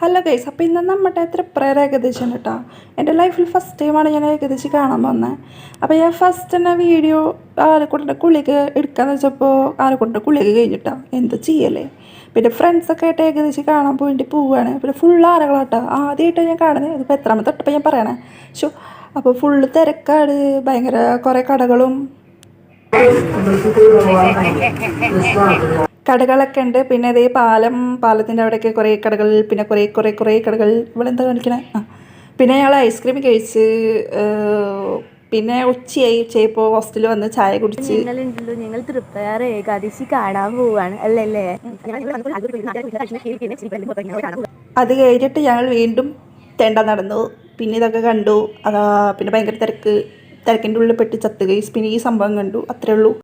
Hello guys, അപ്പോൾ ഇന്ന് നമ്മുടെ തൃപ്രയർ ഏകദേശം കേട്ടോ. എൻ്റെ ലൈഫിൽ ഫസ്റ്റ് ടൈമാണ് ഞാൻ ഏകദേശം കാണാൻ പോകുന്നത്. അപ്പോൾ ഞാൻ ഫസ്റ്റ് തന്നെ വീഡിയോ ആരെക്കൊണ്ടിൻ്റെ കുളിക്ക് എടുക്കാമെന്ന് വെച്ചപ്പോൾ ആരെക്കൊണ്ടിൻ്റെ കുളിക്ക് കഴിഞ്ഞിട്ടാ എന്ത് ചെയ്യല്ലേ. പിന്നെ ഫ്രണ്ട്സൊക്കെ ആയിട്ട് ഏകദേശം കാണാൻ വേണ്ടി പോവുകയാണ്. പിന്നെ ഫുൾ ആരകളാട്ടോ, ആദ്യമായിട്ട് ഞാൻ കാണുന്നത്. ഇതിപ്പോൾ എത്രാമത്തെ തൊട്ടപ്പോൾ ഞാൻ പറയണേ. അപ്പോൾ ഫുള്ള് തിരക്കാട്, ഭയങ്കര കുറേ കടകളൊക്കെ ഉണ്ട്. പിന്നെ ഇതേ പാലത്തിൻ്റെ അവിടെയൊക്കെ കുറേ കടകൾ, പിന്നെ കുറേ കടകൾ. ഇവിടെ എന്താ കാണിക്കണേ? പിന്നെ ഞങ്ങൾ ഐസ്ക്രീം കഴിച്ച്, പിന്നെ ഉച്ചയായപ്പോൾ ഹോസ്റ്റലിൽ വന്ന് ചായ കുടിച്ച്. ഞങ്ങൾ തൃപ്രയാർ ഏകാദശി കാണാൻ പോവാണ് അല്ലല്ലേ. അത് കഴിഞ്ഞിട്ട് ഞങ്ങൾ വീണ്ടും തെണ്ട നടന്നു. പിന്നെ ഇതൊക്കെ കണ്ടു. പിന്നെ ഭയങ്കര തിരക്കിൻ്റെ ഉള്ളിൽ പെട്ട് ചത്ത് ഗൈസ്. പിന്നെ ഈ സംഭവം കണ്ടു. അത്രേ ഉള്ളൂ.